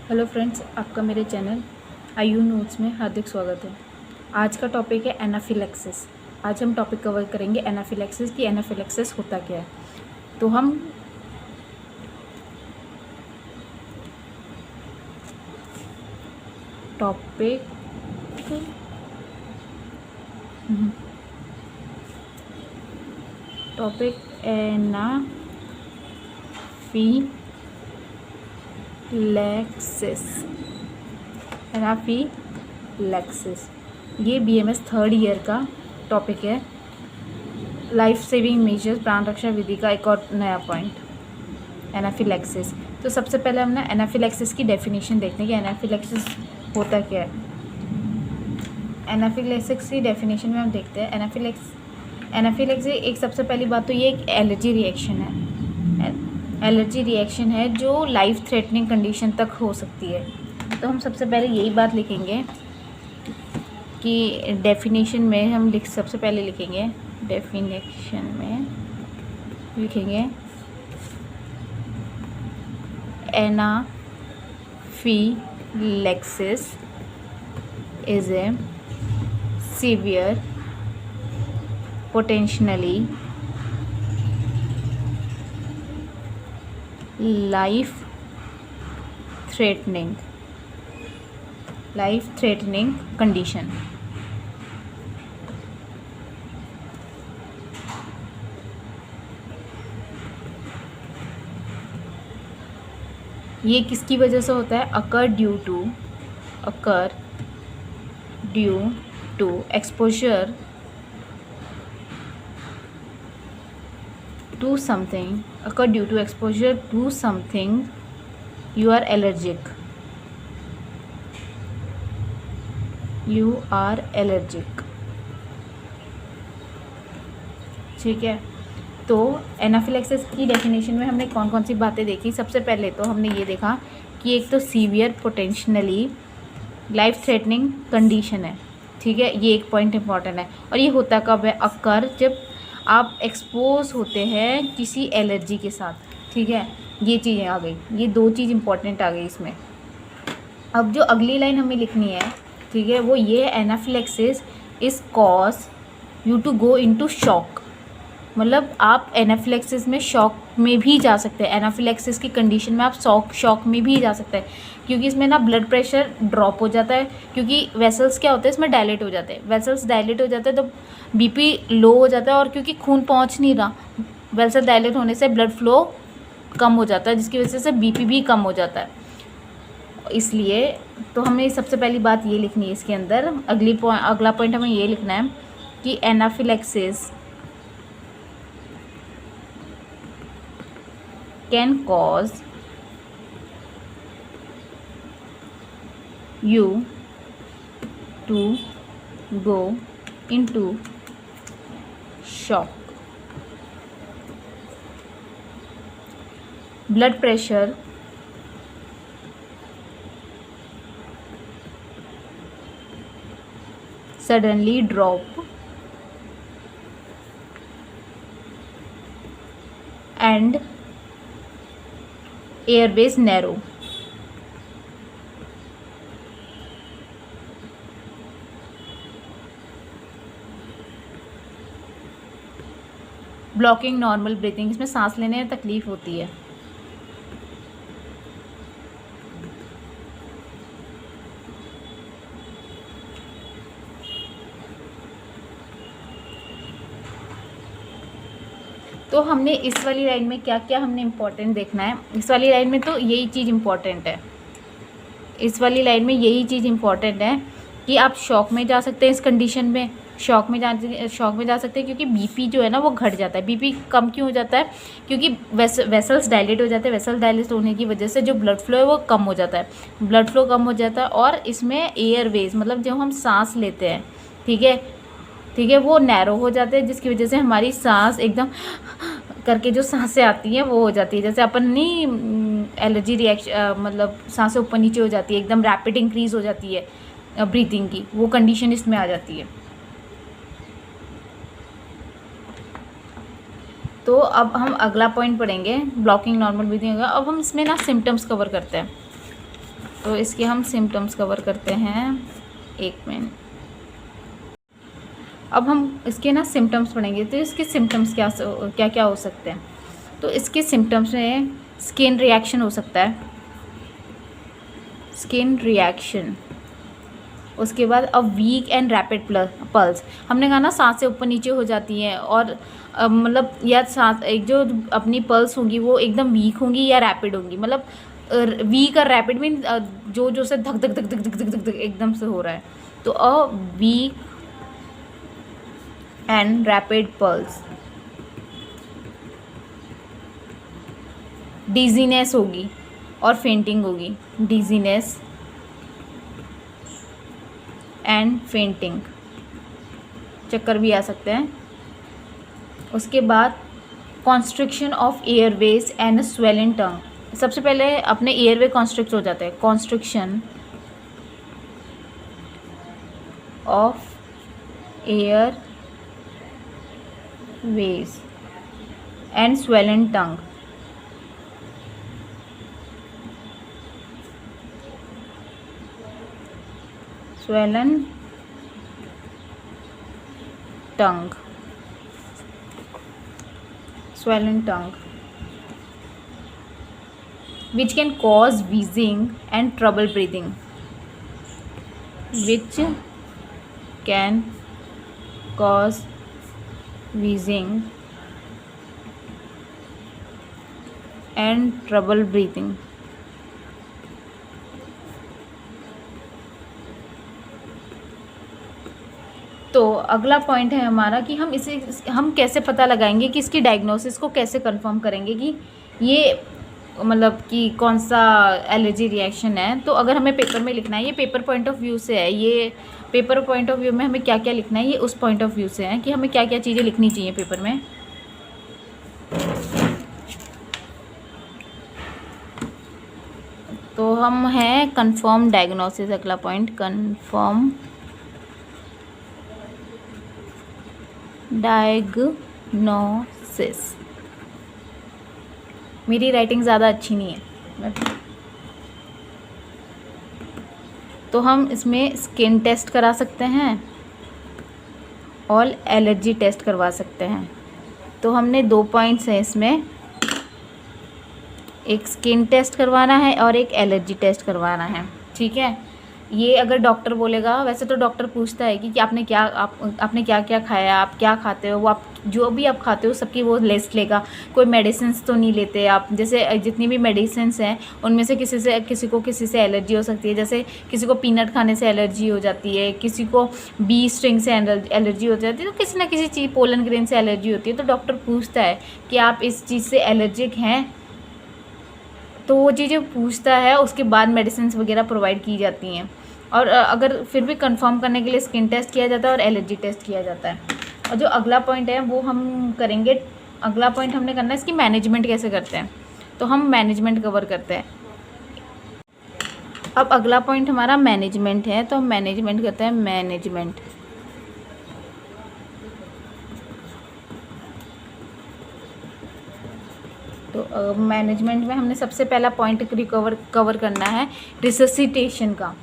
Hello friends, आपका मेरे channel आयु नोट्स में हार्दिक स्वागत है। आज का टॉपिक है एनाफिलैक्सिस। आज हम टॉपिक कवर करेंगे एनाफिलैक्सिस की एनाफिलैक्सिस होता क्या है। तो हम टॉपिक एनाफिलैक्सिस ये बीएमएस थर्ड ईयर का टॉपिक है। लाइफ सेविंग मेजर्स प्राण रक्षा विधि का एक और नया पॉइंट एनाफिलैक्सिस। तो सबसे पहले हम ना एनाफिलैक्सिस की डेफिनेशन देखते हैं कि एनाफिलैक्सिस होता क्या है। एनाफिलैक्सिस की डेफिनेशन में हम देखते हैं एनाफिलैक्सिस एक सबसे पहली बात तो ये एक एलर्जी रिएक्शन है। एलर्जी रिएक्शन है जो लाइफ थ्रेटनिंग कंडीशन तक हो सकती है। तो हम सबसे पहले यही बात लिखेंगे कि डेफिनेशन में हम सबसे पहले लिखेंगे डेफिनेशन में लिखेंगे anaphylaxis is a severe potentially life threatening condition। ये किसकी वजह से होता है? Occur due to exposure to something occur due to exposure to something you are allergic ठीक है। तो एनाफिलैक्सिस की डेफिनेशन में हमने कौन कौन सी बातें देखी। सबसे पहले तो हमने ये देखा कि एक तो severe potentially life threatening condition है। ठीक है, ये एक पॉइंट इंपॉर्टेंट है। और ये होता कब है? अकर जब आप एक्सपोज होते हैं किसी एलर्जी के साथ। ठीक है, ये चीज़ें आ गई, ये दो चीज़ इंपॉर्टेंट आ गई इसमें। अब जो अगली लाइन हमें लिखनी है, ठीक है, वो ये है anaphylaxis is cause you to go into shock. मतलब आप एनाफिलैक्सिस में शॉक में भी जा सकते हैं। एनाफिलैक्सिस की कंडीशन में आप शॉक में भी जा सकते हैं, क्योंकि इसमें ना ब्लड प्रेशर ड्रॉप हो जाता है। क्योंकि वेसल्स क्या होते हैं इसमें डायलेट हो जाते हैं। वेसल्स डायलेट हो जाते हैं तो बीपी लो हो जाता है, और क्योंकि खून पहुंच नहीं रहा, वेसल डायलेट होने से ब्लड फ्लो कम हो जाता है, जिसकी वजह से बीपी भी कम हो जाता है। इसलिए तो हमें सबसे पहली बात ये लिखनी है इसके अंदर। अगला पॉइंट हमें ये लिखना है कि anaphylaxis can cause you to go into shock। blood pressure suddenly drop and airways narrow। Blocking normal breathing, इसमें सांस लेने में तकलीफ होती है। तो हमने इस वाली लाइन में क्या क्या हमने इम्पोर्टेंट देखना है। इस वाली लाइन में तो यही चीज़ इम्पोर्टेंट है। इस वाली लाइन में यही चीज़ इम्पोर्टेंट है कि आप शॉक में जा सकते हैं। इस कंडीशन में शॉक में जा सकते हैं, क्योंकि बीपी जो है ना वो घट जाता है। बीपी कम क्यों हो जाता है? क्योंकि वेसल्स डायलेट हो जाते हैं। वेसल डायलेट होने की वजह से जो ब्लड फ्लो है वो कम हो जाता है। ब्लड फ्लो कम हो जाता है, और इसमें एयरवेज मतलब जो हम सांस लेते हैं, ठीक है, वो नैरो हो जाते हैं, जिसकी वजह से हमारी सांस एकदम करके जो सांसें आती हैं वो हो जाती है। जैसे अपन नहीं एलर्जी रिएक्शन मतलब सांसें ऊपर नीचे हो जाती है, एकदम रैपिड इंक्रीज हो जाती है ब्रीथिंग की, वो कंडीशन इसमें आ जाती है। तो अब हम अगला पॉइंट पढ़ेंगे, ब्लॉकिंग नॉर्मल ब्रीथिंग होगा। अब हम इसमें ना सिम्टम्स कवर करते हैं। तो इसके हम सिम्टम्स कवर करते हैं 1 मिनट। अब हम इसके ना सिम्टम्स पढ़ेंगे। तो इसके सिम्टम्स क्या क्या हो सकते हैं। तो इसके सिम्टम्स में स्किन रिएक्शन हो सकता है, स्किन रिएक्शन। उसके बाद a weak and rapid pulse. हमने कहा ना सांसें ऊपर नीचे हो जाती हैं और मतलब या सांस एक जो अपनी पल्स होंगी वो एकदम वीक होंगी या रैपिड होंगी। मतलब वीक और रैपिड मीन जो जो से धक धक धक धक धक धक धक धक एकदम से हो रहा है। तो a weak and rapid pulse. Dizziness होगी और फेंटिंग होगी। डिजीनेस एंड फेंटिंग, चक्कर भी आ सकते हैं। उसके बाद constriction of airways and swelling tongue. सबसे पहले अपने एयरवे कॉन्स्ट्रिक्ट हो जाते हैं। Constriction of airways and swelling tongue. swollen tongue, swollen tongue, which can cause wheezing and trouble breathing, which can cause wheezing and trouble breathing. तो अगला point है हमारा कि हम कैसे पता लगाएंगे कि इसकी डायग्नोसिस को कैसे कंफर्म करेंगे कि ये मतलब कि कौन सा एलर्जी रिएक्शन है। तो अगर हमें पेपर में लिखना है, ये पेपर पॉइंट ऑफ व्यू से है, ये पेपर पॉइंट ऑफ व्यू में हमें क्या क्या लिखना है ये उस पॉइंट ऑफ व्यू से है कि हमें क्या क्या चीज़ें लिखनी चाहिए पेपर में। तो हम हैं कंफर्म डायग्नोसिस। अगला पॉइंट कंफर्म डायग्नोसिस। मेरी राइटिंग ज़्यादा अच्छी नहीं है तो हम इसमें स्किन टेस्ट करा सकते हैं और एलर्जी टेस्ट करवा सकते हैं। तो हमने 2 पॉइंट्स हैं इसमें, एक स्किन टेस्ट करवाना है और एक एलर्जी टेस्ट करवाना है। ठीक है, ये अगर डॉक्टर बोलेगा, वैसे तो डॉक्टर पूछता है कि आपने क्या क्या खाया, आप क्या खाते हो, वो आप जो भी आप खाते हो सबकी वो लिस्ट लेगा। कोई मेडिसिन्स तो नहीं लेते आप, जैसे जितनी भी मेडिसिन्स हैं उनमें से किसी से एलर्जी हो सकती है। जैसे किसी को पीनट खाने से एलर्जी हो जाती है, किसी को बी स्ट्रिंग से एलर्जी हो जाती है, तो किसी ना किसी चीज़ पोलन ग्रेन से एलर्जी होती है। तो डॉक्टर पूछता है कि आप इस चीज़ से एलर्जिक हैं, तो वो चीज़ें पूछता है, उसके बाद मेडिसिन वगैरह प्रोवाइड की जाती हैं। और अगर फिर भी कंफर्म करने के लिए स्किन टेस्ट किया जाता है और एलर्जी टेस्ट किया जाता है। और जो अगला पॉइंट है वो हम करेंगे। अगला पॉइंट हमने करना है इसकी मैनेजमेंट कैसे करते हैं, तो हम मैनेजमेंट कवर करते हैं। अब अगला पॉइंट हमारा मैनेजमेंट है, तो हम मैनेजमेंट करते हैं। मैनेजमेंट तो मैनेजमेंट में हमने सबसे पहला पॉइंट कवर करना है रिससिटेशन का।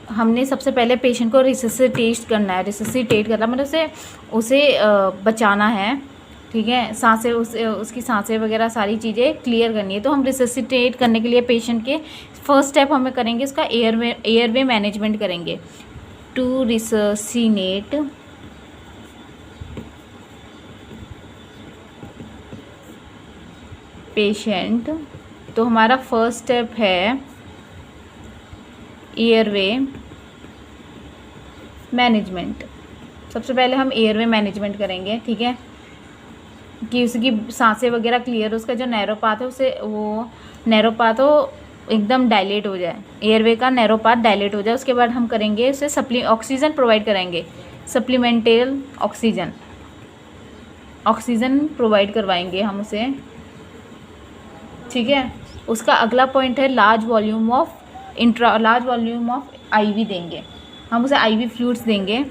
हमने सबसे पहले पेशेंट को रिससिटेट करना है। रिससिटेट करना मतलब उसे बचाना है। ठीक है, सांसें उसकी सांसें वगैरह सारी चीज़ें क्लियर करनी है। तो हम रिससिटेट करने के लिए पेशेंट के फर्स्ट स्टेप हमें करेंगे इसका एयरवे मैनेजमेंट करेंगे। टू रिससिनेट पेशेंट, तो हमारा फर्स्ट स्टेप है एयरवे मैनेजमेंट। सबसे पहले हम एयरवे मैनेजमेंट करेंगे। ठीक है, कि उसकी सांसें वगैरह क्लियर, उसका जो नैरो पाथ है उसे वो नैरो पाथ हो एकदम डायलेट हो जाए, एयरवे का नैरो पाथ डायलेट हो जाए। उसके बाद हम करेंगे उसे ऑक्सीजन प्रोवाइड कराएंगे, सप्लीमेंटल ऑक्सीजन प्रोवाइड करवाएंगे हम उसे। ठीक है, उसका अगला पॉइंट है लार्ज वॉल्यूम ऑफ आईवी देंगे, हम उसे आईवी फ्लूइड्स देंगे।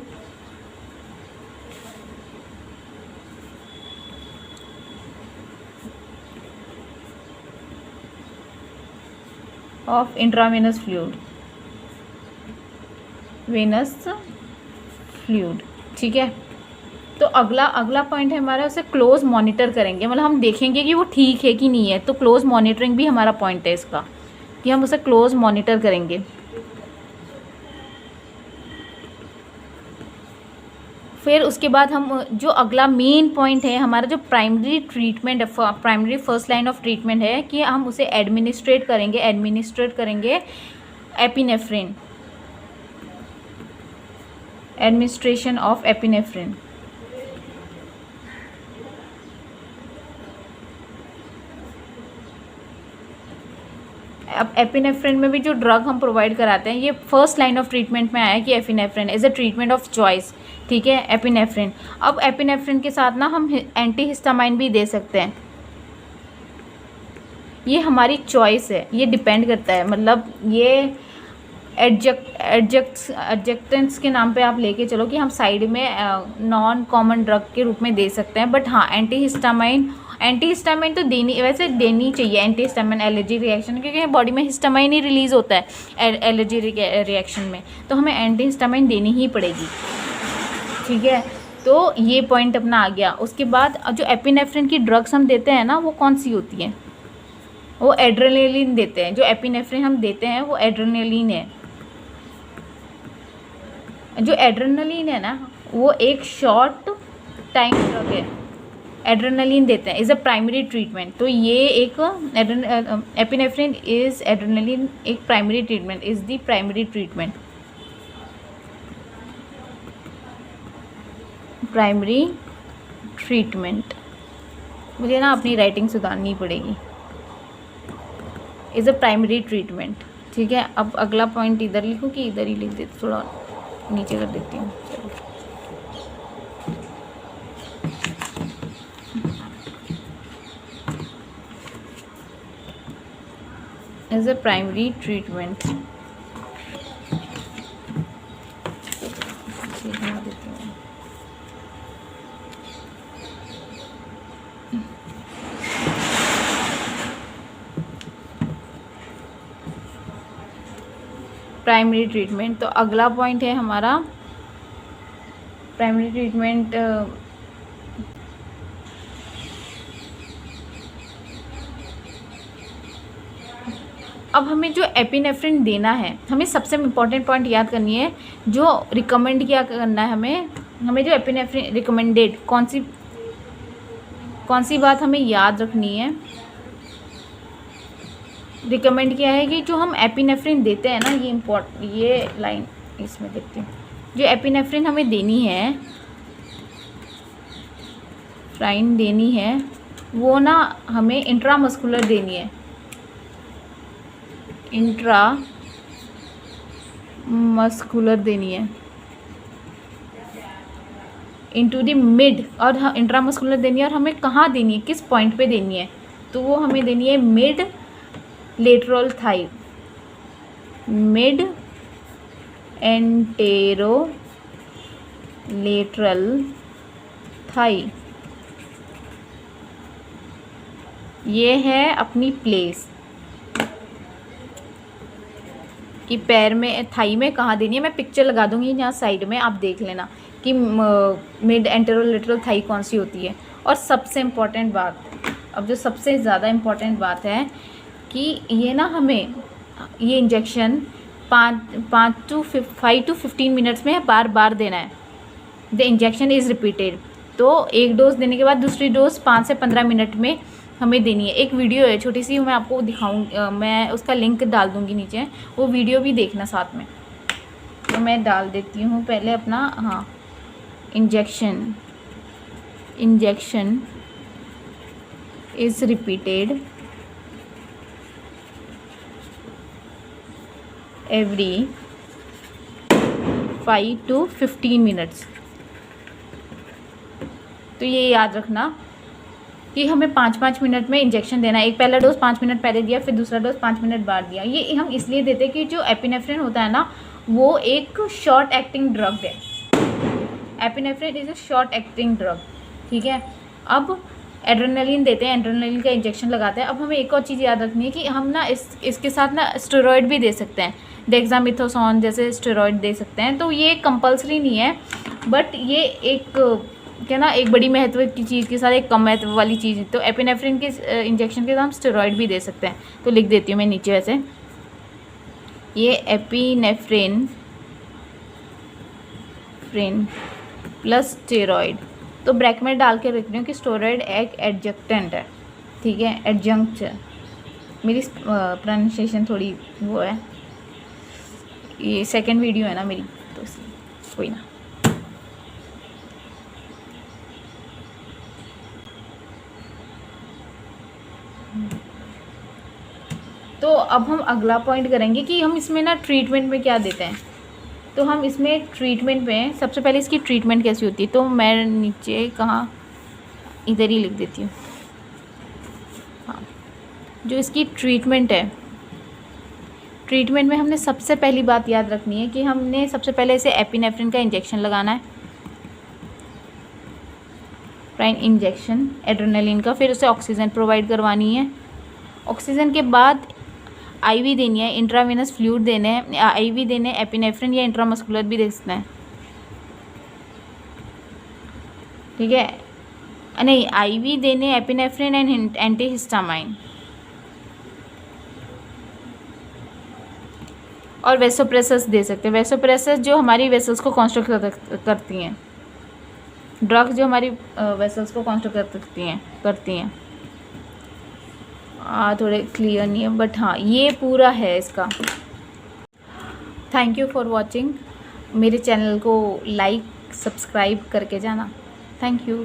Of intravenous fluid, venous fluid. ठीक है, तो अगला पॉइंट है हमारा, उसे क्लोज मॉनिटर करेंगे, मतलब हम देखेंगे कि वो ठीक है कि नहीं है। तो क्लोज मॉनिटरिंग भी हमारा पॉइंट है इसका, कि हम उसे क्लोज मॉनिटर करेंगे। फिर उसके बाद हम जो अगला मेन पॉइंट है हमारा, जो प्राइमरी ट्रीटमेंट है, primary first line of treatment है, कि हम उसे एडमिनिस्ट्रेट करेंगे एपिनेफ्रिन, एडमिनिस्ट्रेशन ऑफ एपिनेफ्रिन। अब एपिनेफ्रिन में भी जो ड्रग हम प्रोवाइड कराते हैं, ये फर्स्ट लाइन ऑफ ट्रीटमेंट में आया है कि epinephrine is a treatment of choice. ठीक है, एपिनेफ्रिन। अब एपिनेफ्रिन के साथ ना हम एंटीहिस्टामाइन भी दे सकते हैं, ये हमारी चॉइस है, ये डिपेंड करता है, मतलब ये एडजेक्टेंट्स के नाम पे आप लेके चलो कि हम साइड में नॉन कॉमन ड्रग के रूप में दे सकते हैं। बट हाँ, एंटीहिस्टामाइन तो वैसे देनी चाहिए। एंटीहिस्टामाइन एलर्जी रिएक्शन, क्योंकि बॉडी में हिस्टामाइन ही रिलीज़ होता है एलर्जी रिएक्शन में, तो हमें एंटीहिस्टामाइन देनी ही पड़ेगी। ठीक है, तो ये पॉइंट अपना आ गया। उसके बाद जो एपिनेफ्रिन की ड्रग्स हम देते हैं ना, वो कौन सी होती हैं? वो एड्रेनलिन देते हैं। जो एपिनेफ्रिन हम देते हैं वो एड्रेनलिन है। जो एड्रेनलिन है ना, वो एक शॉर्ट टाइम ड्रग है। एड्रेनलिन देते हैं, इज़ अ प्राइमरी ट्रीटमेंट। तो ये एक एपिनेफ्रिन इज़ एड्रेनलिन, एक primary treatment, is the primary treatment. Primary treatment, मुझे ना अपनी राइटिंग सुधारनी पड़ेगी। Is a primary treatment. ठीक है, अब अगला पॉइंट इधर लिखूँ कि इधर ही लिख देती, थोड़ा नीचे कर देती हूँ। As a primary treatment primary treatment. तो अगला पॉइंट है हमारा प्राइमरी ट्रीटमेंट। अब हमें जो एपिनेफ्रिन देना है, हमें सबसे इम्पॉर्टेंट पॉइंट याद करनी है, जो रिकमेंड क्या करना है हमें जो एपिनेफ्रिन रिकमेंडेड, कौन सी बात हमें याद रखनी है। रिकमेंड किया है कि जो हम एपिनेफ्रिन देते हैं ना, ये लाइन इसमें देखते हैं, जो एपिनेफ्रिन हमें देनी है, वो ना हमें इंट्रामस्कुलर देनी है, इंट्रामस्कुलर देनी है, इनटू द मिड, और इंट्रामस्कुलर देनी है। और हमें कहाँ देनी है, किस पॉइंट पे देनी है? तो वो हमें देनी है mid lateral thigh, mid anterolateral thigh. ये है अपनी प्लेस कि पैर में, थाई में कहाँ देनी है। मैं पिक्चर लगा दूंगी यहाँ साइड में, आप देख लेना कि मिड एंटेरोलेटरल थाई कौन सी होती है। और सबसे इम्पॉर्टेंट बात, अब जो सबसे ज़्यादा इम्पॉर्टेंट बात है कि ये ना हमें ये इंजेक्शन 5 to 15 मिनट्स में बार बार देना है। The injection is repeated. तो एक डोज देने के बाद दूसरी डोज 5 से 15 मिनट में हमें देनी है। एक वीडियो है छोटी सी, मैं आपको दिखाऊंगी, मैं उसका लिंक डाल दूंगी नीचे, वो वीडियो भी देखना साथ में। तो मैं डाल देती हूँ पहले अपना, हाँ, injection is repeated every 5 to 15 minutes. तो ये याद रखना कि हमें 5-5 मिनट में इंजेक्शन देना है। एक पहला डोज 5 मिनट पहले दिया, फिर दूसरा डोज 5 मिनट बाद दिया। ये हम इसलिए देते हैं कि जो एपिनेफ्रिन होता है ना, वो एक शॉर्ट एक्टिंग ड्रग है। Epinephrine is a short acting drug. ठीक है, अब एड्रेनलिन देते हैं, एड्रेनलिन का इंजेक्शन लगाते हैं। अब हमें एक और चीज़ याद रखनी है कि हम ना इसके साथ ना स्टेरॉयड भी दे सकते हैं। डेक्सामेथासोन जैसे स्टेरॉइड दे सकते हैं। तो ये कंपल्सरी नहीं है, बट ये एक क्या ना, एक बड़ी महत्व की चीज़ के साथ एक कम महत्व वाली चीज़। तो एपिनेफ्रिन के इंजेक्शन के साथ हम स्टेरॉइड भी दे सकते हैं। तो लिख देती हूँ मैं नीचे, वैसे ये एपिनेफ्रिन प्लस स्टेरॉइड। तो ब्रैकेट में डाल के रख रही हूँ कि स्टेरॉइड एक एडजंक्टेंट है, ठीक है, एडजंक्ट है। मेरी प्रोनाउंसिएशन थोड़ी वो है, ये सेकंड वीडियो है ना मेरी, तो इसलिए कोई ना। तो अब हम अगला पॉइंट करेंगे कि हम इसमें ना ट्रीटमेंट में क्या देते हैं। तो हम इसमें ट्रीटमेंट में सबसे पहले इसकी ट्रीटमेंट कैसी होती है, तो मैं नीचे कहाँ, इधर ही लिख देती हूँ। हाँ, जो इसकी ट्रीटमेंट है, ट्रीटमेंट में हमने सबसे पहली बात याद रखनी है कि हमने सबसे पहले इसे एपिनेफ्रिन का इंजेक्शन लगाना है, प्राइन इंजेक्शन एड्रेनलिन का। फिर उसे ऑक्सीजन प्रोवाइड करवानी है। ऑक्सीजन के बाद आईवी देनी है, इंट्रावेनस फ्लूइड देने हैं, आईवी देने एपिनेफ्रिन या इंट्रामस्कुलर भी दे सकते हैं, ठीक है, नहीं आईवी देने एपिनेफ्रिन एंड एंटीहिस्टामाइन। और वेसोप्रेसर्स दे सकते हैं। वेसोप्रेसर्स जो हमारी वेसल्स को कॉन्स्ट्रक्ट करती हैं, ड्रग्स जो हमारी वेसल्स को कॉन्स्ट्रक्ट करती हैं। थोड़े क्लियर नहीं है, बट हाँ ये पूरा है इसका। Thank you for watching. मेरे चैनल को लाइक सब्सक्राइब करके जाना। Thank you.